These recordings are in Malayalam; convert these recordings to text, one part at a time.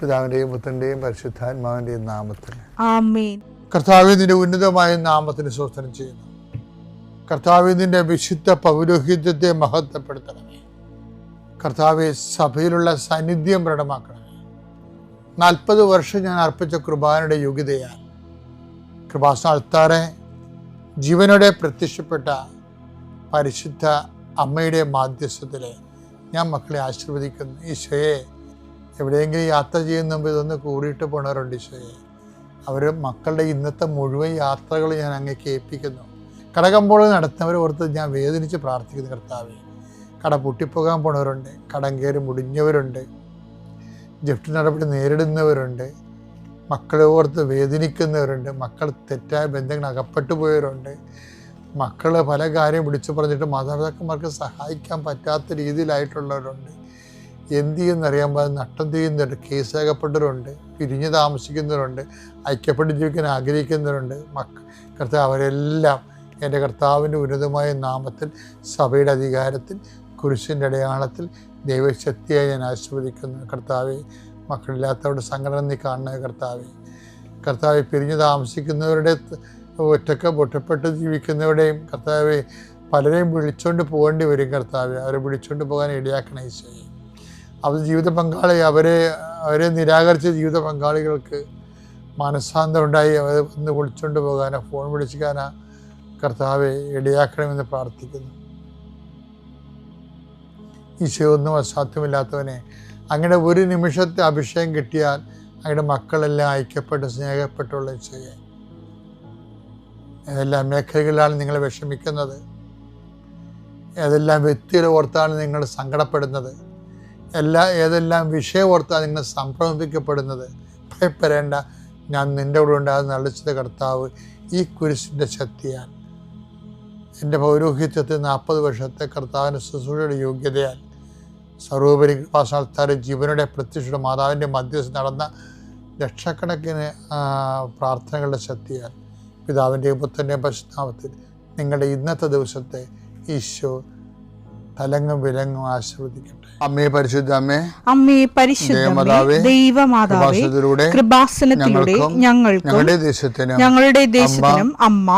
പിതാവിൻ്റെയും പുത്രൻ്റെയും പരിശുദ്ധാത്മാവിൻ്റെയും നാമത്തിൽ ആമേൻ. കർത്താവേ, നിന്റെ ഉന്നതമായ നാമത്തിന് സ്തോത്രം ചെയ്യുന്നു. കർത്താവേ, നിന്റെ വിശുദ്ധ പൗരോഹിത്യത്തെ മഹത്വപ്പെടുത്തണമേ. കർത്താവെ, സഭയിലുള്ള സാന്നിധ്യം പ്രകടമാക്കണമേ. 40 വർഷം ഞാൻ അർപ്പിച്ച കൃപാനയുടെ യോഗ്യതയാൽ കൃപാസ്ഥാനത്താറെ ജീവനോടെ പ്രത്യക്ഷപ്പെട്ട പരിശുദ്ധ അമ്മയുടെ മാധ്യസ്ഥത്തിൽ ഞാൻ മക്കളെ ആശീർവദിക്കുന്നു. ഈശോയെ, എവിടെയെങ്കിലും യാത്ര ചെയ്യുന്ന മുമ്പ് ഇതൊന്ന് കൂടിയിട്ട് പോണവരുണ്ട്. ഈശോയെ, അവർ മക്കളുടെ ഇന്നത്തെ മുഴുവൻ യാത്രകൾ ഞാൻ അങ്ങേക്ക് ഏൽപ്പിക്കുന്നു. കടകമ്പോൾ നടത്തുന്നവരെ ഓർത്ത് ഞാൻ വേദനിച്ച് പ്രാർത്ഥിക്കുന്നു. കർത്താവെ, കട പൊട്ടിപ്പോകാൻ പോണവരുണ്ട്, കടം കയറി മുടിഞ്ഞവരുണ്ട്, ജപ്തി നടപടി നേരിടുന്നവരുണ്ട്, മക്കളെ ഓർത്ത് വേദനിക്കുന്നവരുണ്ട്, മക്കൾ തെറ്റായ ബന്ധങ്ങൾ അകപ്പെട്ടു പോയവരുണ്ട്, മക്കൾ പല കാര്യം വിളിച്ചു പറഞ്ഞിട്ട് മാതാപിതാക്കന്മാർക്ക് സഹായിക്കാൻ പറ്റാത്ത രീതിയിലായിട്ടുള്ളവരുണ്ട്. എന്ത് ചെയ്യുന്നറിയാൻ പാടില്ല, നട്ടം ചെയ്യുന്നവരുണ്ട്, കേസകപ്പെട്ടവരുണ്ട്, പിരിഞ്ഞ് താമസിക്കുന്നവരുണ്ട്, ഐക്യപ്പെട്ട് ജീവിക്കാൻ ആഗ്രഹിക്കുന്നവരുണ്ട്. കർത്താവ്, അവരെല്ലാം എൻ്റെ കർത്താവിൻ്റെ ഉന്നതമായ നാമത്തിൽ, സഭയുടെ അധികാരത്തിൽ, കുരിശിൻ്റെ അടയാളത്തിൽ ദൈവശക്തിയായി ഞാൻ ആശീർവദിക്കുന്നു. കർത്താവെ, മക്കളില്ലാത്തവരുടെ സങ്കടം നീ കാണുന്ന കർത്താവെ, പിരിഞ്ഞ് താമസിക്കുന്നവരുടെ, ഒറ്റപ്പെട്ട് ജീവിക്കുന്നവരുടെയും കർത്താവെ, പലരെയും വിളിച്ചുകൊണ്ട് പോകേണ്ടി വരും. കർത്താവെ, അവരെ വിളിച്ചുകൊണ്ട് പോകാൻ ഇടയാക്കണം. ഈശോയെ, അവർ ജീവിത പങ്കാളി അവരെ നിരാകരിച്ച ജീവിത പങ്കാളികൾക്ക് മനസ്സാന്തം ഉണ്ടായി അവരെ ഒന്ന് വിളിച്ചുകൊണ്ട് പോകാനോ ഫോൺ വിളിക്കാനോ കർത്താവെ ഇടയാക്കണമെന്ന് പ്രാർത്ഥിക്കുന്നു. ഈശോ, ഒന്നും അസാധ്യമില്ലാത്തവനെ, അങ്ങനെ ഒരു നിമിഷത്തെ അഭിഷേകം കിട്ടിയാൽ അങ്ങയുടെ മക്കളെല്ലാം ഐക്യപ്പെട്ട് സ്നേഹപ്പെട്ടുള്ള ഈശോയെ, ഏതെല്ലാം മേഖലകളിലാണ് നിങ്ങൾ വിഷമിക്കുന്നത്, ഏതെല്ലാം വ്യക്തികളെ ഓർത്താണ് നിങ്ങൾ സങ്കടപ്പെടുന്നത്, ഏതെല്ലാം വിഷയം ഓർത്താണ് നിങ്ങൾ സംഭ്രമിക്കപ്പെടുന്നത്, ഭയപ്പെടേണ്ട, ഞാൻ നിൻ്റെ കൂടെ ഉണ്ടാകുന്ന അളിച്ചത് കർത്താവ് ഈ കുരിശിൻ്റെ ശക്തിയാൽ, എൻ്റെ പൗരോഹിത്യത്തിൽ 40 വർഷത്തെ കർത്താവിൻ്റെ ശുശ്രൂഷയുടെ യോഗ്യതയാൽ, സർവോപരി കൃപാസ്ഥാനത്താരെ ജീവനുടെ പ്രത്യക്ഷ മാതാവിൻ്റെ മധ്യസ്ഥ നടന്ന ലക്ഷക്കണക്കിന് പ്രാർത്ഥനകളുടെ ശക്തിയാൽ, പിതാവിൻ്റെയും പുത്രൻ്റെയും പരിശുദ്ധാമത്തിൽ നിങ്ങളുടെ ഇന്നത്തെ ദിവസത്തെ ഈശോ തലങ്ങും വിലങ്ങും ആശീർവദിക്കട്ടെ. അമ്മേ പരിശുദ്ധ അമ്മേ, അമ്മേ പരിശുദ്ധ ദൈവമാതാവേ, കൃപാസനത്തിലൂടെ ഞങ്ങൾക്കും ഞങ്ങളുടെ ദേശത്തിനും അമ്മ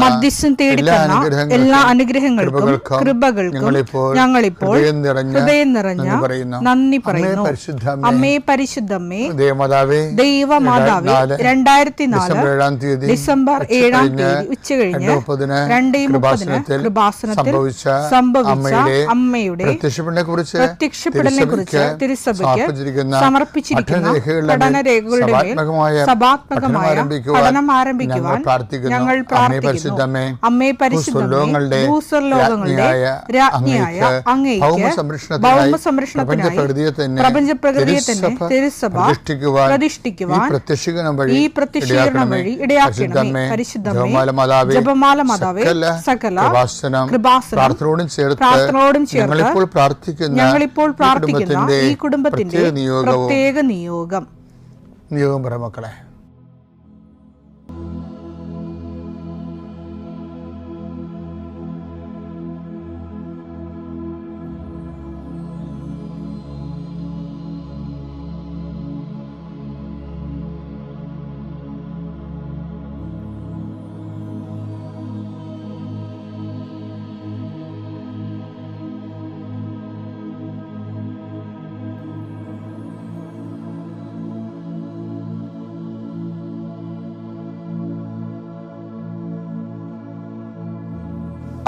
മധ്യസ്ഥം തേടി തന്ന എല്ലാ അനുഗ്രഹങ്ങൾക്കും കൃപകൾക്കും ഞങ്ങളിപ്പോൾ ഹൃദയം നിറഞ്ഞ നന്ദി പറയുന്നു. അമ്മേ പരിശുദ്ധമ്മേ, ദൈവമാതാവേ, 2004 ഡിസംബർ 7 ഉച്ചകഴിഞ്ഞ് 2:30 കൃപാസനത്തിൽ സംഭവിച്ച അമ്മയുടെ പ്രത്യക്ഷപ്പെടലിനെ കുറിച്ച് തിരുസഭയ്ക്ക് സമർപ്പിച്ചിരിക്കുന്ന പഠനരേഖകളുടെ മേൽ സഭാത്മകമായ പഠനം ആരംഭിക്കുവാൻ ഞങ്ങൾ പ്രാർത്ഥിക്കുന്നു. അമ്മേ പരിശുദ്ധമേ, ഭൂസ്വർലോകങ്ങളുടെ രാജ്ഞിയായ അങ്ങേയ്ക്ക് ഭൗമസംരക്ഷണത്തിനായി പ്രപഞ്ചപ്രകൃതിയെ തന്നെ തിരുസഭ പ്രതിഷ്ഠിക്കുവാൻ ഈ പ്രത്യക്ഷീകരണം വഴി ഇടയാക്കണമേ. പരിശുദ്ധമേ, ജപമാല മാതാവേ, സകല കൃപാസനം പ്രാർത്ഥനയോടും ചേർത്ത് ഞങ്ങളിപ്പോൾ പ്രാർത്ഥിക്കുന്ന ഈ കുടുംബത്തിന്റെ പ്രത്യേക നിയോഗം പറ മക്കളെ.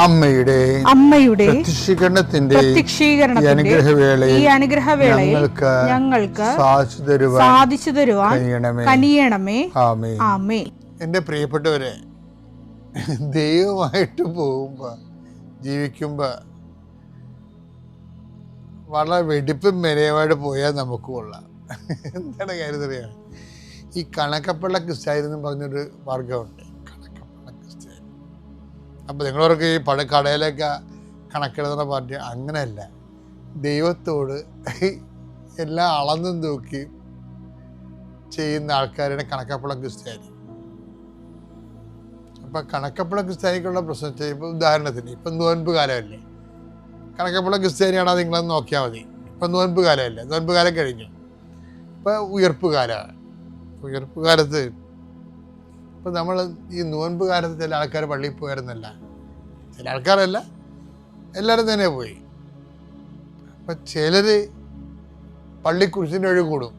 അമ്മയുടെ പ്രത്യക്ഷീകരണത്തിന്റെ ഈ അനുഗ്രഹവേളയിൽ ഞങ്ങൾക്ക് സാധിച്ചു തരുവാൻ കനിയണമേ. ആമേൻ. എൻ്റെ പ്രിയപ്പെട്ടവരെ, ദൈവമായിട്ട് പോകുമ്പോൾ ജീവിക്കുമ്പോൾ വളരെ വെടിപ്പും മെനയുമായിട്ട് പോയാൽ നമുക്ക് കൊള്ളാം. എന്താണ് കാര്യം അറിയാം? ഈ കണക്കപ്പള്ള ക്രിസ്ത്യാനി എന്ന് പറഞ്ഞൊരു വർഗമുണ്ട്. അപ്പോൾ നിങ്ങളവർക്ക് ഈ കടയിലൊക്കെ കണക്കെടുക്കുന്ന പാർട്ടി അങ്ങനെയല്ല. ദൈവത്തോട് എല്ലാം അളന്നും തൂക്കി ചെയ്യുന്ന ആൾക്കാരാണ് കണക്കപ്പുള്ള ക്രിസ്ത്യാനി. അപ്പം കണക്കപ്പുള്ള ക്രിസ്ത്യാനിക്കുള്ള പ്രശ്നം വെച്ചാൽ, ഇപ്പോൾ ഉദാഹരണത്തിന് ഇപ്പം നോൻപ് കാലമല്ലേ, കണക്കപ്പുള്ള ക്രിസ്ത്യാനിയാണോ നിങ്ങളൊന്ന് നോക്കിയാൽ മതി. ഇപ്പം നോൻപ് കാലമല്ലേ, നോൻപ് കാലം കഴിഞ്ഞു. ഇപ്പം ഉയർപ്പ് കാലമാണ്. ഉയർപ്പ് കാലത്ത് ഇപ്പം നമ്മൾ ഈ നോൻപ് കാലത്ത് ചില ആൾക്കാർ പള്ളിയിൽ പോയിരുന്നല്ല, ചില ആൾക്കാരല്ല, എല്ലാവരും തന്നെ പോയി. അപ്പം ചിലർ പള്ളിക്കുരിശിൻ്റെ വഴി കൂടും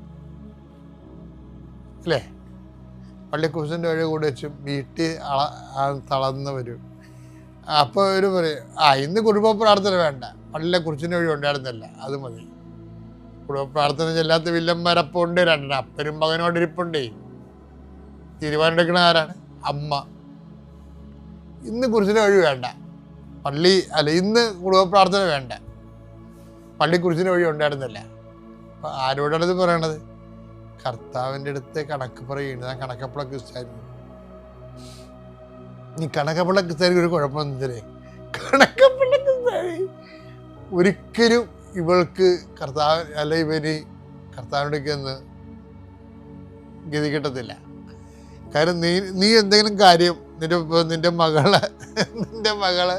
അല്ലേ? പള്ളിക്കുരിശിൻ്റെ വഴി കൂടി വെച്ചും വീട്ടിൽ തളർന്ന് വരും. അപ്പോൾ അവർ പറയും, ഇന്ന് കുടുംബ പ്രാർത്ഥന വേണ്ട, പള്ളിയിലെ കുരിശിൻ്റെ വഴി ഉണ്ടായിരുന്നില്ല, അത് മതി. കുടുംബ പ്രാർത്ഥന ചെല്ലാത്ത വില്ലന്മാരപ്പം ഉണ്ട്, രണ്ടെണ്ണം അപ്പനും മകനോടിരിപ്പുണ്ടേ. തീരുമാനമെടുക്കണ ആരാണ്? അമ്മ. ഇന്ന് കുരിശിൻ്റെ വഴി വേണ്ട, ഇന്ന് കുടുംബ പ്രാർത്ഥന വേണ്ട, പള്ളി കുരിശിൻ്റെ വഴി ഉണ്ടായിരുന്നില്ല. അപ്പം ആരോടാണിത് പറയണത്? കർത്താവിൻ്റെ അടുത്ത് കണക്ക് പറയുന്നത്. ഞാൻ കണക്കപ്പുള്ള ക്രിസ്ത്യാനി. ഈ കണക്കപ്പുള്ള ക്രിസ്ത്യാനിക്ക് ഒരു കുഴപ്പമൊന്നുമില്ലേ? കണക്കപ്പുള്ള ക്രിസ്ത്യാനി ഒരിക്കലും ഇവൾക്ക് ഇവന് കർത്താവിനോടൊക്കെ ഒന്ന് ഗതി കിട്ടത്തില്ല. കാരണം നീ എന്തെങ്കിലും കാര്യം നിന്റെ മകള്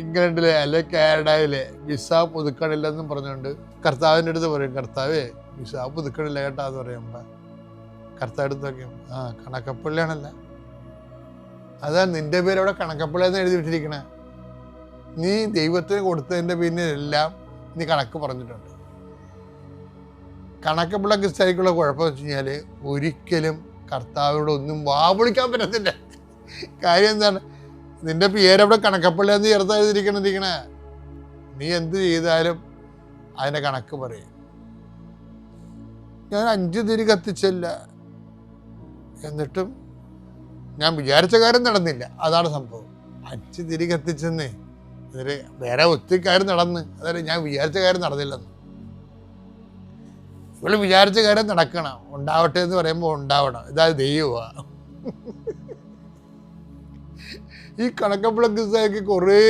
ഇംഗ്ലണ്ടിലെ അല്ലെ കാനഡയിലെ വിസ പുതുക്കണില്ലെന്നും പറഞ്ഞുകൊണ്ട് കർത്താവിൻ്റെ അടുത്ത് പറയും, കർത്താവേ വിസ പുതുക്കണില്ല കേട്ടാ എന്ന് പറയുമ്പോൾ കർത്താവ് എടുത്ത് നോക്കിയും കണക്കപ്പള്ളിയാണല്ല, അതാ നിന്റെ പേര് അവിടെ കണക്കപ്പള്ളിയെന്ന് എഴുതി വിട്ടിരിക്കണേ. നീ ദൈവത്തിന് കൊടുത്തതിൻ്റെ പിന്നിലെല്ലാം നീ കണക്ക് പറഞ്ഞിട്ടുണ്ട്. കണക്കപ്പുള്ള ക്രിസ്ത്യാനിക്കുള്ള കുഴപ്പമെന്ന് വെച്ച് കഴിഞ്ഞാൽ ഒരിക്കലും കർത്താവിനോട് ഒന്നും വാവിളിക്കാൻ പറ്റത്തില്ല. കാര്യം എന്താണ്? നിന്റെ പേരവിടെ കണക്കപ്പള്ളിയെന്ന് ചേർത്താതിരിക്കണേ. നീ എന്ത് ചെയ്താലും അതിൻ്റെ കണക്ക് പറയും. ഞാൻ 5 തിരി കത്തിച്ചില്ല, എന്നിട്ടും ഞാൻ വിചാരിച്ച കാര്യം നടന്നില്ല. അതാണ് സംഭവം. 5 തിരി കത്തിച്ചെന്നേ, എന്നിട്ട് വേറെ ഒത്തിരി കാര്യം നടന്ന്, അതായത് ഞാൻ വിചാരിച്ച കാര്യം നടന്നില്ലെന്ന്. ഇവള് വിചാരിച്ച കാര്യം നടക്കണം, ഉണ്ടാവട്ടെ എന്ന് പറയുമ്പോൾ ഉണ്ടാവണം. ഇതായത് ദൈവമാണ്. ഈ കണക്കപ്പുള്ള ക്രിസ്ത്യാനിക്ക് കുറേ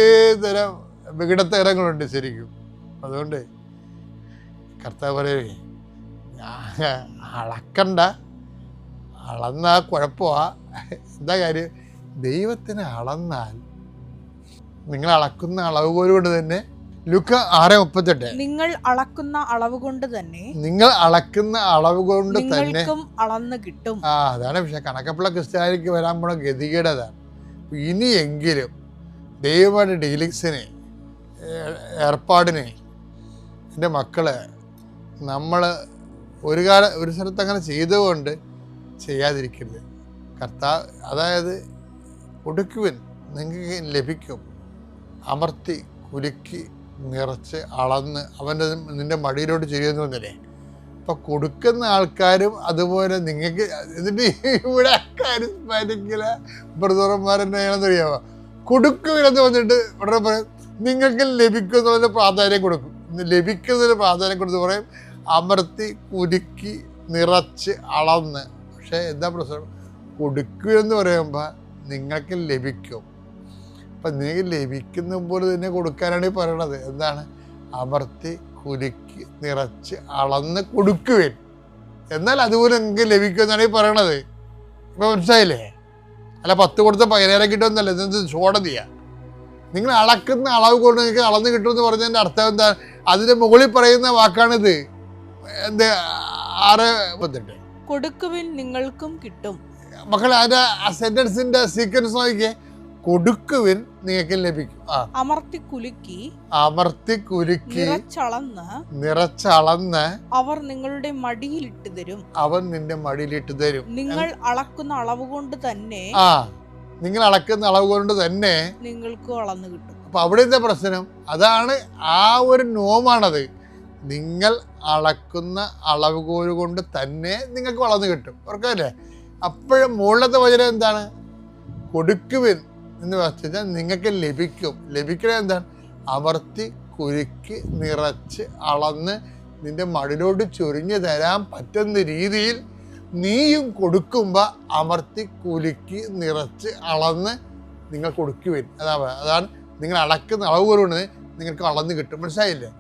തരം വികടത്തരങ്ങളുണ്ട് ശരിക്കും. അതുകൊണ്ട് കർത്താവ് പറയേ, അളക്കണ്ട, അളന്നാ കുഴപ്പമാണ്. എന്താ കാര്യം? ദൈവത്തിന് അളന്നാൽ നിങ്ങൾ അളക്കുന്ന അളവ് കൊണ്ട് തന്നെ, ലൂക്ക 6:38, നിങ്ങൾ അളക്കുന്ന അളവ് കൊണ്ട് തന്നെ അളന്ന് കിട്ടും. അതാണ് പക്ഷെ കണക്കപ്പുള്ള ക്രിസ്ത്യാനിക്ക് വരാൻ പോണ ഗതികേടതാണ്. ഇനിയെങ്കിലും ദൈവമായിട്ട് ഡീലിങ്സിനെ ഏർപ്പാടിനെ എൻ്റെ മക്കളെ നമ്മൾ ഒരു സ്ഥലത്ത് അങ്ങനെ ചെയ്തുകൊണ്ട് ചെയ്യാതിരിക്കരുത്. അതായത് കൊടുക്കുവൻ നിങ്ങൾക്ക് ലഭിക്കും, അമർത്തി കുലുക്കി നിറച്ച് അളന്ന് നിൻ്റെ മടിയിലോട്ട് ചെയ്യുമെന്ന് വന്നില്ലേ. അപ്പം കൊടുക്കുന്ന ആൾക്കാരും അതുപോലെ നിങ്ങൾക്ക്. എന്നിട്ട് ഇവിടെ കാരിസ്മാറ്റിക്കില്ല ബ്രദർമാരെന്നാണെന്ന് അറിയാമോ, കൊടുക്കുമെന്ന് വന്നിട്ട് ഉടനെ പറയും നിങ്ങൾക്ക് ലഭിക്കും എന്നുള്ളതിന് പ്രാധാന്യം കൊടുക്കും. ലഭിക്കുന്നതിന് പ്രാധാന്യം കൊടുത്ത് പറയും അമർത്തി കുലുക്കി നിറച്ച് അളന്ന്. പക്ഷേ എന്താ പ്രശ്നം? കൊടുക്കുമെന്ന് പറയുമ്പോൾ നിങ്ങൾക്ക് ലഭിക്കും. അപ്പം നിങ്ങൾക്ക് ലഭിക്കുന്ന പോലെ തന്നെ കൊടുക്കാനാണ് ഈ പറയണത്. എന്താണ്? അമർത്തി കുലുക്കി നിറച്ച് അളന്ന് കൊടുക്കുവേൻ, എന്നാൽ അതുപോലെ നിങ്ങൾക്ക് ലഭിക്കുമെന്നാണ് ഈ പറയണത്. ഇപ്പം മനസ്സിലായില്ലേ? അല്ല 10 കൊടുത്ത 17 കിട്ടുമെന്നല്ല, ഇതെന്ത് ചോടതിയാണ്. നിങ്ങൾ അളക്കുന്ന അളവ് കൊണ്ട് നിങ്ങൾക്ക് അളന്ന് കിട്ടുമെന്ന് പറഞ്ഞതിൻ്റെ അർത്ഥം എന്താ? അതിൻ്റെ മുകളിൽ പറയുന്ന വാക്കാണിത്. എന്ത് 6:38 കൊടുക്കുവിൻ നിങ്ങൾക്കും കിട്ടും. മക്കളെ അതിൻ്റെ ആ സെന്റൻസിന്റെ സീക്വൻസ് നോക്കിയേ. കൊടുക്കുവിൻ നിങ്ങൾക്ക് ലഭിക്കും, അമർത്തി കുലുക്കി നിറച്ചളന്ന് അവർ നിങ്ങളുടെ മടിയിലിട്ട് തരും. അവൻ നിന്റെ മടിയിലിട്ട് തരും. നിങ്ങൾ അളക്കുന്ന അളവ് കൊണ്ട് തന്നെ നിങ്ങൾക്കും അളന്ന് കിട്ടും. അപ്പൊ അവിടെ എന്താ പ്രശ്നം? അതാണ് ആ ഒരു നോമാണത്. നിങ്ങൾ അളക്കുന്ന അളവുകോല് കൊണ്ട് തന്നെ നിങ്ങൾക്ക് വളർന്നു കിട്ടും. ഓർക്കല്ലേ? അപ്പോഴും മുകളിലത്തെ വചനം എന്താണ്? കൊടുക്കുവിൻ എന്ന് വെച്ചാൽ നിങ്ങൾക്ക് ലഭിക്കും. ലഭിക്കുന്നത് എന്താണ്? അമർത്തി കുലുക്കി നിറച്ച് അളന്ന് നിന്റെ മടിലോട്ട് ചൊരിഞ്ഞു തരാൻ പറ്റുന്ന രീതിയിൽ നീയും കൊടുക്കുമ്പോൾ അമർത്തി കുലുക്കി നിറച്ച് അളന്ന് നിങ്ങൾ കൊടുക്കുവിൻ. അതാണ് നിങ്ങൾ അളക്കുന്ന അളവ് കൊണ്ട് നിങ്ങൾക്ക് അളന്ന് കിട്ടും. മനസ്സിലായില്ലേ?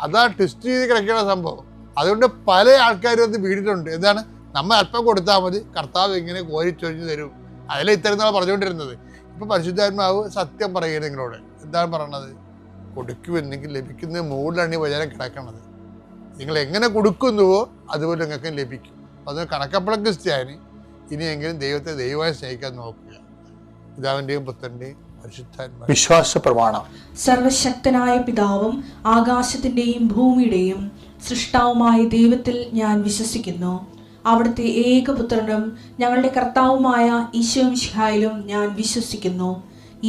അതാ ട്വിസ്റ്റ് ചെയ്ത് കിടക്കുന്ന സംഭവം. അതുകൊണ്ട് പല ആൾക്കാരും അത് വീടിട്ടുണ്ട്. എന്താണ്? നമ്മൾ അല്പം കൊടുത്താൽ മതി, കർത്താവ് ഇങ്ങനെ കോരിച്ചൊരിഞ്ഞ് തരും. അതിലെ ഇത്തരം നാൾ പറഞ്ഞുകൊണ്ടിരുന്നത്. ഇപ്പം പരിശുദ്ധാത്മാവ് സത്യം പറയുന്നത് നിങ്ങളോട്. എന്താണ് പറയണത്? കൊടുക്കുമെന്നെങ്കിൽ ലഭിക്കുന്ന മുകളിലാണ് ഈ വചനം കിടക്കണത്. നിങ്ങൾ എങ്ങനെ കൊടുക്കുന്നുവോ അതുപോലെ നിങ്ങൾക്ക് ലഭിക്കും. അത് കണക്കപ്പുറം ക്രിസ്ത്യാനി ഇനിയെങ്കിലും ദൈവത്തെ ദൈവമായി സ്നേഹിക്കാൻ നോക്കുക. പിതാവിൻ്റെയും പുത്രൻ്റെയും പരിശുദ്ധാത്മാവിന്റെയും വിശ്വാസ പ്രമാണം. സർവശക്തനായ പിതാവും ആകാശത്തിന്റെയും ഭൂമിയുടെയും സൃഷ്ടാവുമായ ദൈവത്തിൽ ഞാൻ വിശ്വസിക്കുന്നു. അവിടുത്തെ ഏകപുത്രനും ഞങ്ങളുടെ കർത്താവുമായ ഈശോ മിശിഹായിലും ഞാൻ വിശ്വസിക്കുന്നു.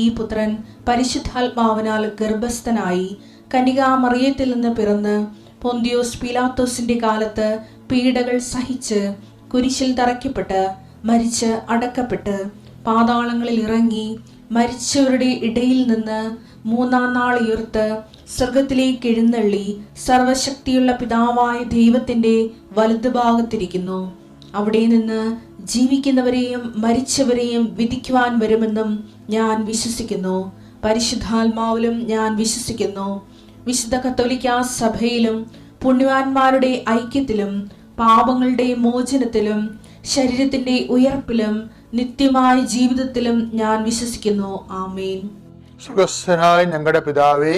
ഈ പുത്രൻ പരിശുദ്ധാത്മാവിനാൽ ഗർഭസ്ഥനായി കന്യകാമറിയത്തിൽ നിന്ന് പിറന്ന് പൊന്തിയോസ് പീലാത്തോസിന്റെ കാലത്ത് പീഡകൾ സഹിച്ച് കുരിശിൽ തറയ്ക്കപ്പെട്ട് മരിച്ച് അടക്കപ്പെട്ട് പാതാളങ്ങളിൽ ഇറങ്ങി മരിച്ചവരുടെ ഇടയിൽ നിന്ന് മൂന്നാം നാൾ ഉയർത്ത് സ്വർഗത്തിലേക്ക് എഴുന്നള്ളി സർവശക്തിയുള്ള പിതാവായ ദൈവത്തിന്റെ വലതുഭാഗത്തിരിക്കുന്നു. അവിടെ നിന്ന് ജീവിക്കുന്നവരെയും മരിച്ചവരെയും വിധിക്കുവാൻ വരുമെന്നും ഞാൻ വിശ്വസിക്കുന്നു. പരിശുദ്ധാത്മാവിലും ഞാൻ വിശ്വസിക്കുന്നു. വിശുദ്ധ കത്തോലിക്കാ സഭയിലും പുണ്യവാന്മാരുടെ ഐക്യത്തിലും പാപങ്ങളുടെ മോചനത്തിലും ശരീരത്തിന്റെ ഉയർപ്പിലും നിത്യമായ ജീവിതത്തിലും ഞാൻ വിശ്വസിക്കുന്നു. ആമേൻ. സുഖസ്ഥനായ ഞങ്ങളുടെ പിതാവേ,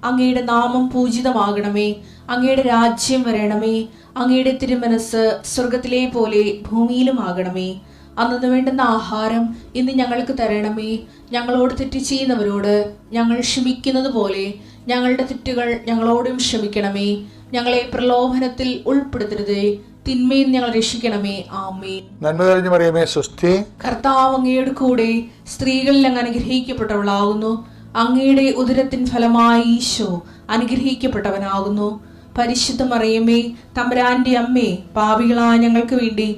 അങ്ങയുടെ നാമം പൂജിതമാകണമേ. അങ്ങയുടെ രാജ്യം വരണമേ. അങ്ങയുടെ തിരുമനസ് സ്വർഗത്തിലെ പോലെ ഭൂമിയിലുമാകണമേ. അന്നു വേണ്ടുന്ന ആഹാരം ഇന്ന് ഞങ്ങൾക്ക് തരണമേ. ഞങ്ങളോട് തെറ്റ് ചെയ്യുന്നവരോട് ഞങ്ങൾ ക്ഷമിക്കുന്നത് പോലെ ഞങ്ങളുടെ തെറ്റുകൾ ഞങ്ങളോടും ക്ഷമിക്കണമേ. ഞങ്ങളെ പ്രലോഭനത്തിൽ ഉൾപ്പെടുത്തരുതേ, തിന്മയിൽ ഞങ്ങൾ രക്ഷിക്കണമേ. ആമേൻ. നന്മ നിറഞ്ഞ മറിയമേ, സ്വസ്തി. കർത്താവ് അങ്ങയുടെ കൂടെ സ്ത്രീകളിൽ അങ്ങ് അനുഗ്രഹിക്കപ്പെട്ടവളാകുന്നു. അങ്ങയുടെ ഉദരത്തിൻ ഫലമായി ഈശോ അനുഗ്രഹിക്കപ്പെട്ടവനാകുന്നു. പരിശുദ്ധ മറിയമേ, തമ്പുരാന്റെ അമ്മേ, പാപികളായ ഞങ്ങൾക്ക് വേണ്ടി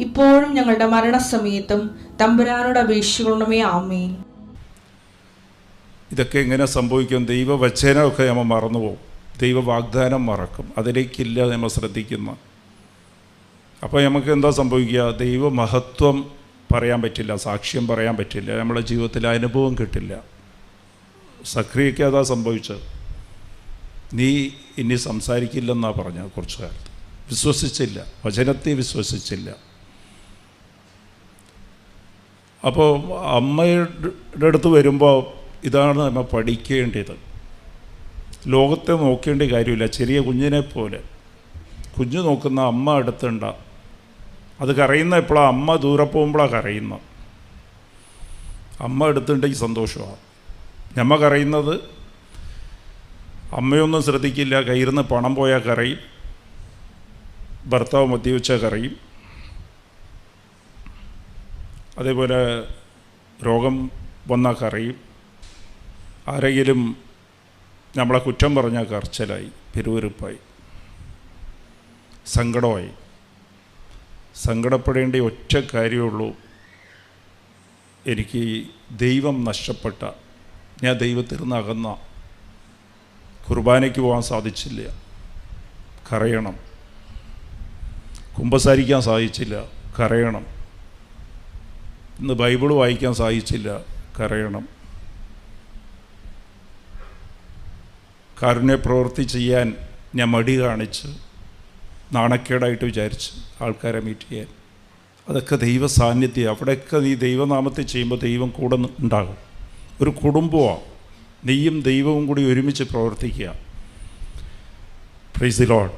ഇപ്പോഴും ഞങ്ങളുടെ മരണസമയത്തും തമ്പുരാനോട് അപേക്ഷിക്കണമേ. ആമേൻ. ഇതൊക്കെ എങ്ങനെ സംഭവിക്കും? ദൈവവചനമൊക്കെ നമ്മൾ മറന്നുപോകും, ദൈവ വാഗ്ദാനം മറക്കും, അതിലേക്കില്ല നമ്മൾ ശ്രദ്ധിക്കുന്ന. അപ്പോൾ നമുക്ക് എന്താ സംഭവിക്കുക? ദൈവമഹത്വം പറയാൻ പറ്റില്ല, സാക്ഷ്യം പറയാൻ പറ്റില്ല, നമ്മുടെ ജീവിതത്തിൽ അനുഭവം കിട്ടില്ല. സക്രിയയ്ക്ക് അതാ സംഭവിച്ചത്. നീ ഇനി സംസാരിക്കില്ലെന്നാണ് പറഞ്ഞത്. കുറച്ചു കാലത്ത് വിശ്വസിച്ചില്ല, വചനത്തെ വിശ്വസിച്ചില്ല. അപ്പോൾ അമ്മയുടെ അടുത്ത് വരുമ്പോൾ ഇതാണ് നമ്മൾ പഠിക്കേണ്ടത്. ലോകത്തെ നോക്കേണ്ട കാര്യമില്ല. ചെറിയ കുഞ്ഞിനെ പോലെ കുഞ്ഞ് നോക്കുന്ന അമ്മ അടുത്തുണ്ടാകും. അത് കരയുന്ന എപ്പോഴാണ്? അമ്മ ദൂരെ പോകുമ്പോഴാണ് കരയുന്നത്. അമ്മ അടുത്തുണ്ടെങ്കിൽ സന്തോഷമാണ്. ഞമ്മ കരയുന്നത് അമ്മയൊന്നും ശ്രദ്ധിക്കില്ല. കയ്യിൽ നിന്ന് പണം പോയാൽ കരയും, ഭർത്താവ് മദ്യപിച്ചാൽ കരയും, അതേപോലെ രോഗം വന്നാൽ കരയും, ആരെങ്കിലും നമ്മളെ കുറ്റം പറഞ്ഞാൽ കരച്ചിലായി, പിറുവിറുപ്പായി, സങ്കടമായി. സങ്കടപ്പെടേണ്ട ഒറ്റ കാര്യമുള്ളൂ, എനിക്ക് ദൈവം നഷ്ടപ്പെട്ട, ഞാൻ ദൈവത്തിൽ നിന്ന് അകന്ന, കുർബാനയ്ക്ക് പോകാൻ സാധിച്ചില്ല, കരയണം. കുമ്പസാരിക്കാൻ സാധിച്ചില്ല, കരയണം. ഇന്ന് ബൈബിൾ വായിക്കാൻ സാധിച്ചില്ല, കരയണം. കാരുണ്യ പ്രവൃത്തി ചെയ്യാൻ ഞാൻ മടി കാണിച്ച് നാണക്കേടായിട്ട് വിചാരിച്ച് ആൾക്കാരെ മീറ്റ് ചെയ്യാൻ. അതൊക്കെ ദൈവ സാന്നിധ്യം. അവിടെയൊക്കെ നീ ദൈവനാമത്തിൽ ചെയ്യുമ്പോൾ ദൈവം കൂടെ ഉണ്ടാകും. ഒരു കുടുംബമാണ്, നീയും ദൈവവും കൂടി ഒരുമിച്ച് പ്രവർത്തിക്കുക. Praise the Lord.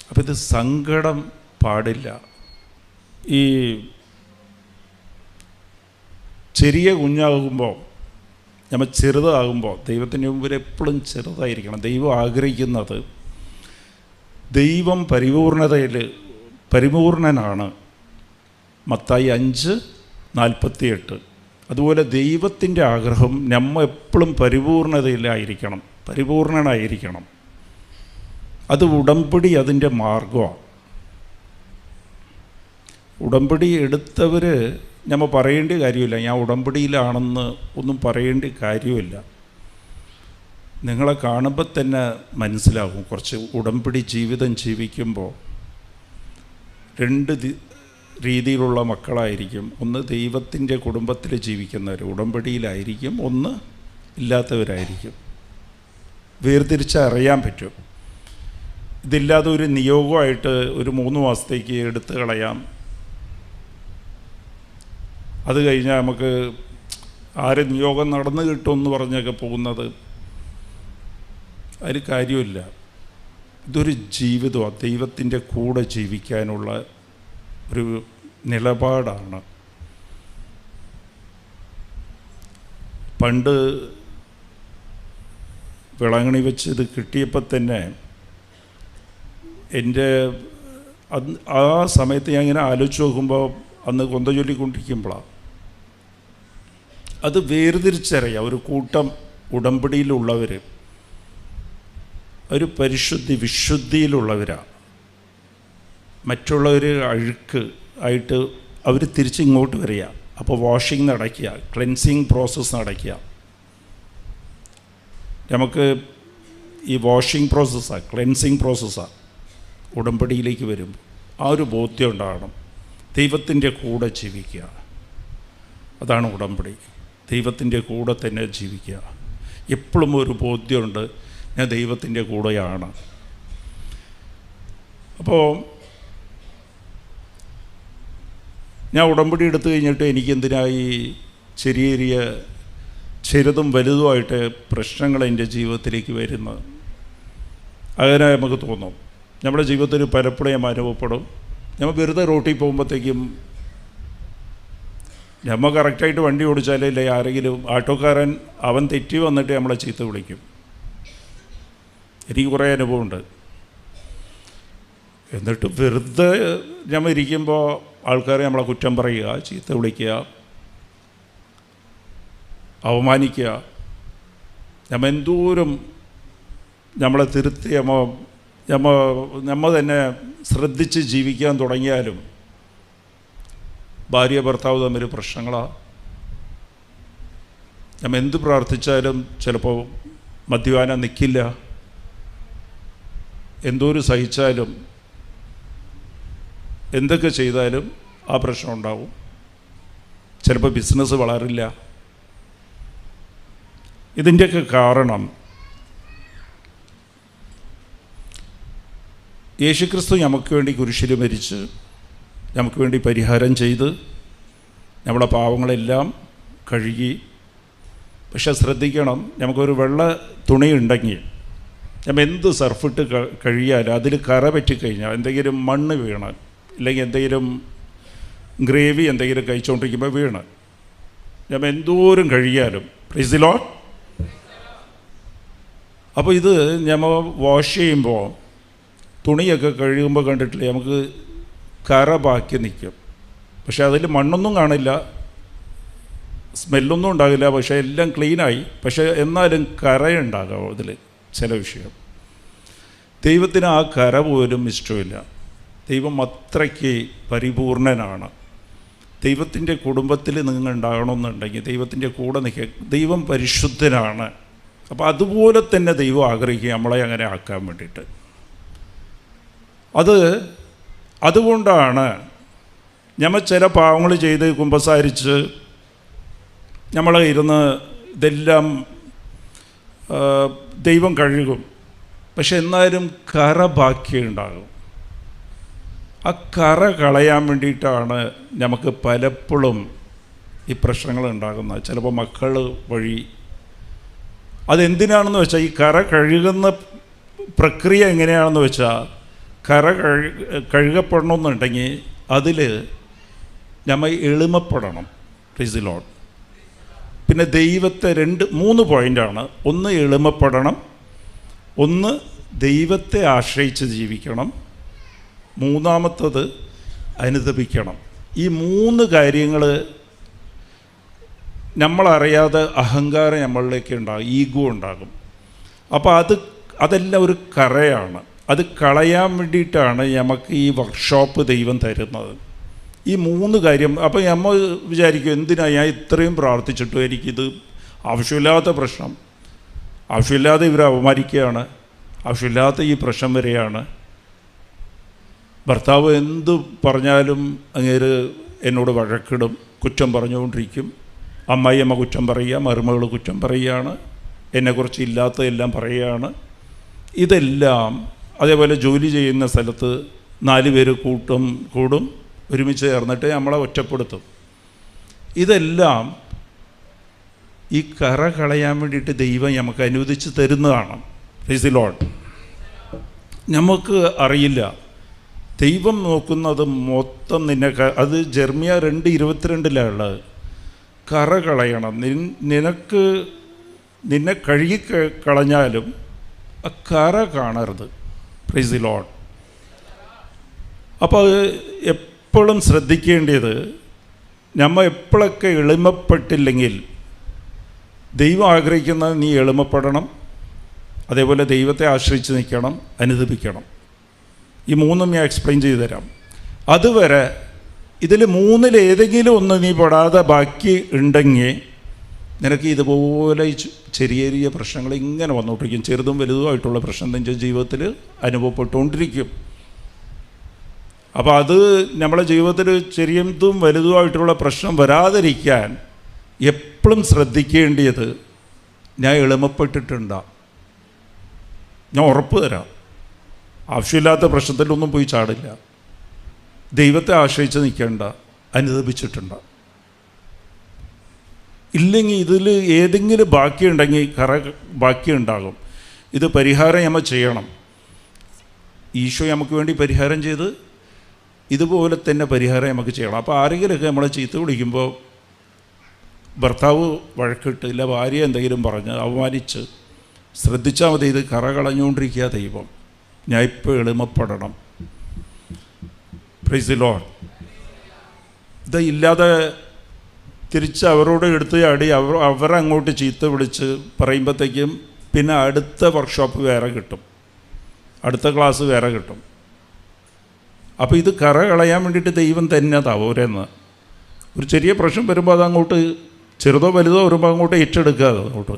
അപ്പോൾ ഇത് സങ്കടം പാടില്ല. ഈ ചെറിയ കുഞ്ഞാകുമ്പോൾ, നമ്മൾ ചെറുതാകുമ്പോൾ ദൈവത്തിൻ്റെ മുമ്പിൽ എപ്പോഴും ചെറുതായിരിക്കണം. ദൈവം ആഗ്രഹിക്കുന്നത്, ദൈവം പരിപൂർണനാണ്. മത്തായി 5:48. അതുപോലെ ദൈവത്തിൻ്റെ ആഗ്രഹം നമ്മൾ എപ്പോഴും പരിപൂർണനായിരിക്കണം. അത് ഉടമ്പടി അതിൻ്റെ മാർഗമാണ്. ഉടമ്പടി എടുത്തവർ നമ്മൾ പറയേണ്ട കാര്യമില്ല, ഞാൻ ഉടമ്പടിയിലാണെന്ന് ഒന്നും പറയേണ്ട കാര്യമില്ല. നിങ്ങളെ കാണുമ്പോൾ തന്നെ മനസ്സിലാകും. കുറച്ച് ഉടമ്പടി ജീവിതം ജീവിക്കുമ്പോൾ 2 രീതിയിലുള്ള മക്കളായിരിക്കും. ഒന്ന് ദൈവത്തിൻ്റെ കുടുംബത്തിൽ ജീവിക്കുന്നവർ, ഉടമ്പടിയിലായിരിക്കും. ഒന്ന് ഇല്ലാത്തവരായിരിക്കും. വേർതിരിച്ചറിയാൻ പറ്റും. ഇതില്ലാതെ ഒരു നിയോഗമായിട്ട് ഒരു 3 മാസത്തേക്ക് എടുത്തു കളയാം. അത് കഴിഞ്ഞാൽ നമുക്ക് ആര് നിയോഗം നടന്നു കിട്ടുമെന്ന് പറഞ്ഞൊക്കെ പോകുന്നത് അതിന് കാര്യമില്ല. ഇതൊരു ജീവിതമാണ്, ദൈവത്തിൻ്റെ കൂടെ ജീവിക്കാനുള്ള ഒരു നിലപാടാണ്. പണ്ട് വിളങ്ങണി വെച്ച് ഇത് കിട്ടിയപ്പോൾ തന്നെ എൻ്റെ ആ സമയത്ത് ഞാൻ ഇങ്ങനെ ആലോചിച്ച് നോക്കുമ്പോൾ അന്ന് കൊന്ത ചൊല്ലിക്കൊണ്ടിരിക്കുമ്പോഴാണ് അത് വേർതിരിച്ചറിയാം. ഒരു കൂട്ടം ഉടമ്പടിയിലുള്ളവർ, ഒരു പരിശുദ്ധി വിശുദ്ധിയിലുള്ളവരാണ്. മറ്റുള്ളവർ അഴുക്ക് ആയിട്ട് അവർ തിരിച്ചിങ്ങോട്ട് വരിക. അപ്പോൾ വാഷിംഗ് നടക്കുക, ക്ലെൻസിങ് പ്രോസസ്സ് നടക്കുക. നമുക്ക് ഈ വാഷിംഗ് പ്രോസസ്സാണ്, ക്ലെൻസിങ് പ്രോസസ്സാണ് ഉടമ്പടിയിലേക്ക് വരുമ്പോൾ. ആ ഒരു ബോധ്യം ഉണ്ടാകണം. ദൈവത്തിൻ്റെ കൂടെ ജീവിക്കുക, അതാണ് ഉടമ്പടി. ദൈവത്തിൻ്റെ കൂടെ തന്നെ ജീവിക്കുക. എപ്പോഴും ഒരു ബോധ്യമുണ്ട്, ഞാൻ ദൈവത്തിൻ്റെ കൂടെയാണ്. അപ്പോൾ ഞാൻ ഉടമ്പടി എടുത്തു കഴിഞ്ഞിട്ട് എനിക്കെന്തിനായി ചെറിയ ചെറുതും വലുതുമായിട്ട് പ്രശ്നങ്ങൾ എൻ്റെ ജീവിതത്തിലേക്ക് വരുന്നത്? അങ്ങനെ നമുക്ക് തോന്നും. നമ്മുടെ ജീവിതത്തിൽ പലപ്പോഴും അനുഭവപ്പെടും. നമ്മൾ വെറുതെ റോട്ടിൽ പോകുമ്പോഴത്തേക്കും നമ്മൾ കറക്റ്റായിട്ട് വണ്ടി ഓടിച്ചാലേ ആരെങ്കിലും ആട്ടോക്കാരൻ അവൻ തെറ്റി വന്നിട്ട് നമ്മളെ ചീത്ത വിളിക്കും. എനിക്ക് കുറേ അനുഭവമുണ്ട്. എന്നിട്ട് വെറുതെ നമ്മൾ ഇരിക്കുമ്പോൾ ആൾക്കാരെ നമ്മളെ കുറ്റം പറയുക, ചീത്ത വിളിക്കുക, അവമാനിക്കുക. നമ്മൾ എന്തോരം നമ്മളെ തിരുത്തി നമ്മൾ തന്നെ ശ്രദ്ധിച്ച് ജീവിക്കാൻ തുടങ്ങിയാലും ഭാര്യ ഭർത്താവ് തമ്മിൽ പ്രശ്നങ്ങളാണ്. നമ്മൾ എന്ത് പ്രാർത്ഥിച്ചാലും ചിലപ്പോൾ മദ്യപാനം നിൽക്കില്ല. എന്തോരം സഹിച്ചാലും എന്തൊക്കെ ചെയ്താലും ആ പ്രശ്നം ഉണ്ടാവും. ചിലപ്പോൾ ബിസിനസ് വളരില്ല. ഇതിൻ്റെയൊക്കെ കാരണം യേശുക്രിസ്തു നമുക്ക് വേണ്ടി കുരിശിൽ മരിച്ച് നമുക്ക് വേണ്ടി പരിഹാരം ചെയ്ത് നമ്മുടെ പാവങ്ങളെല്ലാം കഴുകി. പക്ഷെ ശ്രദ്ധിക്കണം, നമുക്കൊരു വെള്ള തുണി ഉണ്ടെങ്കിൽ നമ്മൾ എന്ത് സർഫിട്ട് കഴിയാലും അതിൽ കറ പറ്റിക്കഴിഞ്ഞാൽ, എന്തെങ്കിലും മണ്ണ് വീണ് അല്ലെങ്കിൽ എന്തെങ്കിലും ഗ്രേവി എന്തെങ്കിലും കഴിച്ചുകൊണ്ടിരിക്കുമ്പോൾ വീണ് നമ്മൾ എന്തോരം കഴിയാലും, പ്രൈസ് ദി ലോർഡ്. അപ്പോൾ ഇത് നമ്മൾ വാഷ് ചെയ്യുമ്പോൾ തുണിയൊക്കെ കഴുകുമ്പോൾ കണ്ടിട്ടില്ലേ, നമുക്ക് കറ ബാക്കി നിൽക്കും. പക്ഷെ അതിൽ മണ്ണൊന്നും കാണില്ല, സ്മെല്ലൊന്നും ഉണ്ടാകില്ല, പക്ഷേ എല്ലാം ക്ലീനായി. പക്ഷേ എന്നാലും കറയുണ്ടാകാം അതിൽ ചില വിഷയം. ദൈവത്തിന് ആ കറ പോലും ഇഷ്ടമില്ല. ദൈവം അത്രയ്ക്ക് പരിപൂർണനാണ്. ദൈവത്തിൻ്റെ കുടുംബത്തിൽ നിങ്ങൾ ഉണ്ടാകണമെന്നുണ്ടെങ്കിൽ ദൈവത്തിൻ്റെ കൂടെ നിൽക്കുക. ദൈവം പരിശുദ്ധനാണ്. അപ്പോൾ അതുപോലെ തന്നെ ദൈവം ആഗ്രഹിക്കുക നമ്മളെ അങ്ങനെ ആക്കാൻ വേണ്ടിയിട്ട്. അതുകൊണ്ടാണ് നമ്മൾ ചില പാവങ്ങൾ ചെയ്ത് കുമ്പസാരിച്ച് നമ്മൾ ഇരുന്ന് ഇതെല്ലാം ദൈവം കഴുകും. പക്ഷെ എന്നാലും കറ ബാക്കിയുണ്ടാകും. ആ കറ കളയാൻ വേണ്ടിയിട്ടാണ് നമുക്ക് പലപ്പോഴും ഈ പ്രശ്നങ്ങൾ ഉണ്ടാകുന്നത്. ചിലപ്പോൾ മക്കൾ വഴി. അതെന്തിനാണെന്ന് വെച്ചാൽ, ഈ കറ കഴുകുന്ന പ്രക്രിയ എങ്ങനെയാണെന്ന് വെച്ചാൽ, കറ കഴുകപ്പെടണമെന്നുണ്ടെങ്കിൽ അതിൽ നമ്മൾ എളിമപ്പെടണം. Praise the Lord. പിന്നെ ദൈവത്തെ 3 പോയിൻ്റാണ്. ഒന്ന് എളിമപ്പെടണം, ഒന്ന് ദൈവത്തെ ആശ്രയിച്ച് ജീവിക്കണം, മൂന്നാമത്തത് അനുദപിക്കണം. ഈ 3 കാര്യങ്ങൾ നമ്മളറിയാതെ അഹങ്കാരം നമ്മളിലേക്ക് ഉണ്ടാകും, ഈഗോ ഉണ്ടാകും. അപ്പോൾ അതെല്ലാം ഒരു കറയാണ്. അത് കളയാൻ വേണ്ടിയിട്ടാണ് നമുക്ക് ഈ വർക്ക്ഷോപ്പ് ദൈവം തരുന്നത്. ഈ 3 കാര്യം. അപ്പോൾ നമ്മൾ വിചാരിക്കും, എന്തിനാ ഞാൻ ഇത്രയും പ്രാർത്ഥിച്ചിട്ടും എനിക്കിത് ആവശ്യമില്ലാത്ത പ്രശ്നം, ആവശ്യമില്ലാതെ ഇവരെ അവമാനിക്കുകയാണ്, ആവശ്യമില്ലാത്ത ഈ പ്രശ്നം വരെയാണ്. ഭർത്താവ് എന്ത് പറഞ്ഞാലും അങ്ങേര് എന്നോട് വഴക്കിടും, കുറ്റം പറഞ്ഞുകൊണ്ടിരിക്കും. അമ്മായിയമ്മ കുറ്റം പറയുക, മരുമകൾ കുറ്റം പറയുകയാണ്, എന്നെക്കുറിച്ച് ഇല്ലാത്തതെല്ലാം പറയുകയാണ്. ഇതെല്ലാം അതേപോലെ ജോലി ചെയ്യുന്ന സ്ഥലത്ത് 4 പേര് കൂടും, ഒരുമിച്ച് ചേർന്നിട്ട് നമ്മളെ ഒറ്റപ്പെടുത്തും. ഇതെല്ലാം ഈ കറ കളയാൻ വേണ്ടിയിട്ട് ദൈവം നമുക്ക് അനുവദിച്ച് തരുന്നതാണ്. Praise the Lord. നമുക്ക് അറിയില്ല. ദൈവം നോക്കുന്നത് മൊത്തം അത് ജെർമിയ 2:22 കറ കളയണം. നിന്നെ കഴുകി കളഞ്ഞാലും ആ കറ കാണരുത്. Praise the Lord. അപ്പോൾ അത് എപ്പോഴും ശ്രദ്ധിക്കേണ്ടത്, നമ്മൾ എപ്പോഴൊക്കെ എളിമപ്പെട്ടില്ലെങ്കിൽ, ദൈവം ആഗ്രഹിക്കുന്നത് നീ എളിമപ്പെടണം, അതേപോലെ ദൈവത്തെ ആശ്രയിച്ച് നിൽക്കണം, അനുദപിക്കണം. ഈ മൂന്നും ഞാൻ എക്സ്പ്ലെയിൻ ചെയ്തു തരാം. അതുവരെ ഇതിൽ മൂന്നിൽ ഏതെങ്കിലും ഒന്ന് നീ പെടാതെ ബാക്കി ഉണ്ടെങ്കിൽ നിനക്ക് ഇതുപോലെ ചെറിയ ചെറിയ പ്രശ്നങ്ങൾ ഇങ്ങനെ വന്നുകൊണ്ടിരിക്കും. ചെറുതും വലുതുമായിട്ടുള്ള പ്രശ്നം നിൻ്റെ ജീവിതത്തിൽ അനുഭവപ്പെട്ടുകൊണ്ടിരിക്കും. അപ്പോൾ അത് നമ്മുടെ ജീവിതത്തിൽ ചെറിയതും വലുതുമായിട്ടുള്ള പ്രശ്നം വരാതിരിക്കാൻ എപ്പോഴും ശ്രദ്ധിക്കേണ്ടത്, ഞാൻ എളിമപ്പെട്ടിട്ടുണ്ടോ? ഞാൻ ഉറപ്പ് തരാം, ആവശ്യമില്ലാത്ത പ്രശ്നത്തിലൊന്നും പോയി ചാടില്ല. ദൈവത്തെ ആശ്രയിച്ച് നിൽക്കേണ്ട, അനുദപിച്ചിട്ടുണ്ട്. ഇല്ലെങ്കിൽ ഇതിൽ ഏതെങ്കിലും ബാക്കിയുണ്ടെങ്കിൽ ബാക്കിയുണ്ടാകും. ഇത് പരിഹാരം നമ്മൾ ചെയ്യണം. ഈശോ നമുക്ക് വേണ്ടി പരിഹാരം ചെയ്ത് ഇതുപോലെ തന്നെ പരിഹാരം നമുക്ക് ചെയ്യണം. അപ്പോൾ ആരെങ്കിലുമൊക്കെ നമ്മളെ ചീത്ത വിളിക്കുമ്പോൾ, ഭർത്താവ് വഴക്കിട്ട് ഇല്ല ഭാര്യ എന്തെങ്കിലും പറഞ്ഞ് അവമാനിച്ച്, ശ്രദ്ധിച്ചാൽ മതി, ഇത് കറ കളഞ്ഞുകൊണ്ടിരിക്കുക ദൈവം. ഞാൻ ഇപ്പോൾ എളിമപ്പെടണം. Praise the Lord. ഇത് ഇല്ലാതെ തിരിച്ച് അവരോട് എടുത്ത് ചാടി അവരങ്ങോട്ട് ചീത്ത വിളിച്ച് പറയുമ്പോഴത്തേക്കും പിന്നെ അടുത്ത വർക്ക്ഷോപ്പ് വേറെ കിട്ടും, അടുത്ത ക്ലാസ് വേറെ കിട്ടും. അപ്പോൾ ഇത് കറ കളയാൻ വേണ്ടിയിട്ട് ദൈവം തന്നെ ഓരോന്ന് ഒരു ചെറിയ പ്രശ്നം വരുമ്പോൾ അതങ്ങോട്ട് ചെറുതോ വലുതോ വരുമ്പോൾ അങ്ങോട്ട് ഏറ്റെടുക്കാതെ അങ്ങോട്ട്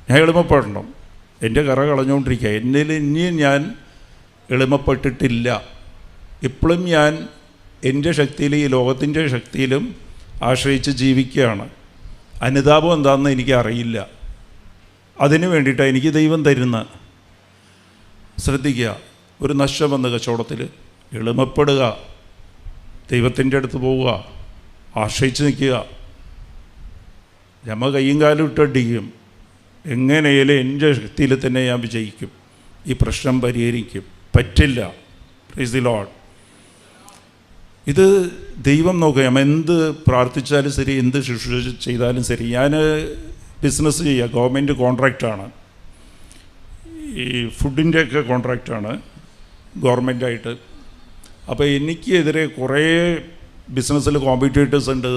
ഞാൻ എളിമപ്പെടണം. എൻ്റെ കറ കളഞ്ഞുകൊണ്ടിരിക്കുക. എന്നിൽ ഇനിയും ഞാൻ എളിമപ്പെട്ടിട്ടില്ല. ഇപ്പോഴും ഞാൻ എൻ്റെ ശക്തിയിൽ, ഈ ലോകത്തിൻ്റെ ശക്തിയിലും ആശ്രയിച്ച് ജീവിക്കുകയാണ്. അനുതാപം എന്താണെന്ന് എനിക്ക് അറിയില്ല. അതിന് വേണ്ടിയിട്ടാണ് എനിക്ക് ദൈവം തരുന്ന. ശ്രദ്ധിക്കുക, ഒരു നഷ്ടം വന്ന് കച്ചവടത്തിൽ എളിമപ്പെടുക, ദൈവത്തിൻ്റെ അടുത്ത് പോവുക, ആശ്രയിച്ച് നിൽക്കുക. ഞമ്മ കയ്യും കാലും ഇട്ടടിക്കും. എങ്ങനെയാലും എൻ്റെ ശക്തിയിൽ തന്നെ ഞാൻ വിജയിക്കും, ഈ പ്രശ്നം പരിഹരിക്കും. പറ്റില്ല. Praise the Lord. ഇത് ദൈവം നോക്കുക. നമ്മൾ എന്ത് പ്രാർത്ഥിച്ചാലും ശരി, എന്ത് ശുശ്രൂഷ ചെയ്താലും ശരി. ഞാൻ ബിസിനസ് ചെയ്യുക, ഗവൺമെൻറ് കോൺട്രാക്റ്റാണ്, ഈ ഫുഡിൻ്റെയൊക്കെ കോൺട്രാക്റ്റാണ് ഗവൺമെൻറ്റായിട്ട്. അപ്പോൾ എനിക്കെതിരെ കുറേ ബിസിനസ്സിൽ കോമ്പറ്റീറ്റേഴ്സ് ഉണ്ട്.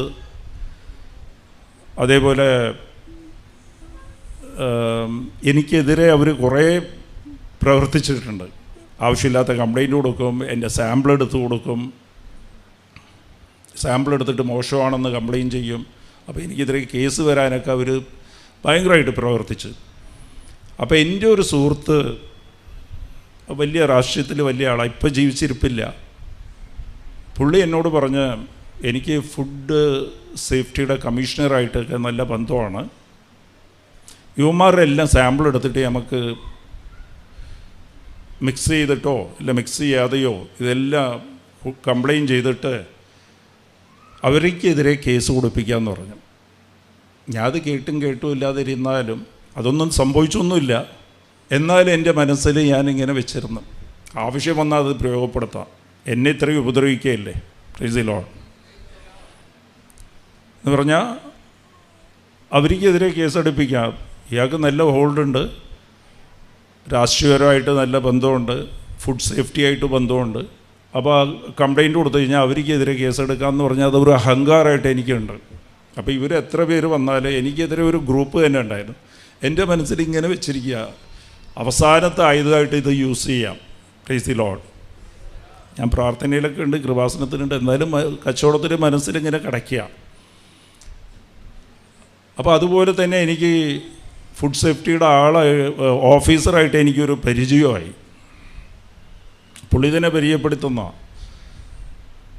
അതേപോലെ എനിക്കെതിരെ അവർ കുറേ പ്രവർത്തിച്ചിട്ടുണ്ട്. ആവശ്യമില്ലാത്ത കംപ്ലൈൻറ്റ് കൊടുക്കും, എൻ്റെ സാമ്പിൾ എടുത്ത് കൊടുക്കും, സാമ്പിൾ എടുത്തിട്ട് മോശമാണെന്ന് കംപ്ലയിൻറ്റ് ചെയ്യും. അപ്പോൾ എനിക്കെതിരെ കേസ് വരാനൊക്കെ അവർ ഭയങ്കരമായിട്ട് പ്രവർത്തിച്ച്. അപ്പോൾ എൻ്റെ ഒരു സുഹൃത്ത് വലിയ രാഷ്ട്രീയത്തിൽ വലിയ ആളാണ്, ഇപ്പം ജീവിച്ചിരിപ്പില്ല. പുള്ളി എന്നോട് പറഞ്ഞ്, എനിക്ക് ഫുഡ് സേഫ്റ്റിയുടെ കമ്മീഷണറായിട്ടൊക്കെ നല്ല ബന്ധമാണ്. യുവമാരുടെ എല്ലാം സാമ്പിൾ എടുത്തിട്ട് നമുക്ക് മിക്സ് ചെയ്തിട്ടോ ഇല്ല മിക്സ് ചെയ്യാതെയോ ഇതെല്ലാം കംപ്ലയിൻറ്റ് ചെയ്തിട്ട് അവർക്കെതിരെ കേസ് കൊടുപ്പിക്കാമെന്ന് പറഞ്ഞു. ഞാൻ അത് കേട്ടും ഇല്ലാതിരുന്നാലും അതൊന്നും സംഭവിച്ചൊന്നുമില്ല. എന്നാലും എൻ്റെ മനസ്സിൽ ഞാനിങ്ങനെ വെച്ചിരുന്നു, ആവശ്യം വന്നാൽ അത് പ്രയോഗപ്പെടുത്താം. എന്നെ ഇത്രയും ഉപദ്രവിക്കുകയല്ലേ. പ്രൈസ് ദി ലോർഡ് എന്ന് പറഞ്ഞാൽ അവർക്കെതിരെ കേസെടുപ്പിക്കാം. ഇയാൾക്ക് നല്ല ഹോൾഡുണ്ട്, രാഷ്ട്രീയപരമായിട്ട് നല്ല ബന്ധമുണ്ട്, ഫുഡ് സേഫ്റ്റി ആയിട്ട് ബന്ധമുണ്ട്. അപ്പോൾ ആ കംപ്ലയിൻറ്റ് കൊടുത്തു കഴിഞ്ഞാൽ അവർക്കെതിരെ കേസെടുക്കാമെന്ന് പറഞ്ഞാൽ അതൊരു അഹങ്കാരമായിട്ട് എനിക്കുണ്ട്. അപ്പോൾ ഇവർ എത്ര പേര് വന്നാലും എനിക്കെതിരെ ഒരു ഗ്രൂപ്പ് തന്നെ ഉണ്ടായിരുന്നു. എൻ്റെ മനസ്സിൽ ഇങ്ങനെ വെച്ചിരിക്കുക, അവസാനത്തെ ആയുധമായിട്ട് ഇത് യൂസ് ചെയ്യാം. Praise the Lord. ഞാൻ പ്രാർത്ഥനയിലൊക്കെ ഉണ്ട്, കൃപാസനത്തിനുണ്ട്, എന്നാലും കച്ചവടത്തിൽ മനസ്സിലിങ്ങനെ കിടക്കുക. അപ്പോൾ അതുപോലെ തന്നെ എനിക്ക് ഫുഡ് സേഫ്റ്റിയുടെ ഓഫീസറായിട്ട് എനിക്കൊരു പരിചയമായി. പുള്ളി തന്നെ പരിചയപ്പെടുത്തുന്ന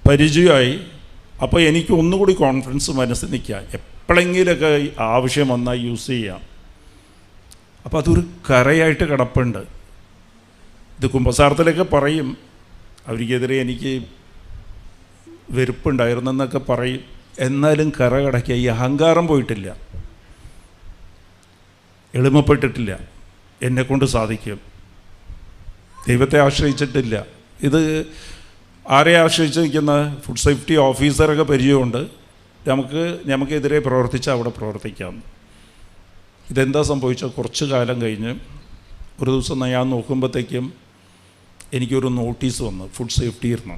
പരിചയമായി. അപ്പോൾ എനിക്ക് ഒന്നുകൂടി കോൺഫിഡൻസ് മനസ്സിൽ നിൽക്കുക, എപ്പോഴെങ്കിലൊക്കെ ആവശ്യം വന്നാൽ യൂസ് ചെയ്യാം. അപ്പോൾ അതൊരു കറയായിട്ട് കിടപ്പുണ്ട്. ഇത് കുമ്പസാരത്തിലൊക്കെ പറയും, അവർക്കെതിരെ എനിക്ക് വെറുപ്പുണ്ടായിരുന്നെന്നൊക്കെ പറയും. എന്നാലും കറ കിടക്കുക. ഈ അഹങ്കാരം പോയിട്ടില്ല, എളിമപ്പെട്ടിട്ടില്ല. എന്നെക്കൊണ്ട് സാധിക്കും, ദൈവത്തെ ആശ്രയിച്ചിട്ടില്ല. ഇത് ആരെ ആശ്രയിച്ച് നിൽക്കുന്ന ഫുഡ് സേഫ്റ്റി ഓഫീസറൊക്കെ പരിചയമുണ്ട്, നമുക്കെതിരെ പ്രവർത്തിച്ചാൽ അവിടെ പ്രവർത്തിക്കാം. ഇതെന്താ സംഭവിച്ചാൽ കുറച്ച് കാലം കഴിഞ്ഞ് ഒരു ദിവസം ഞാൻ നോക്കുമ്പോഴത്തേക്കും എനിക്കൊരു നോട്ടീസ് വന്നു ഫുഡ് സേഫ്റ്റി ഇരുന്നു.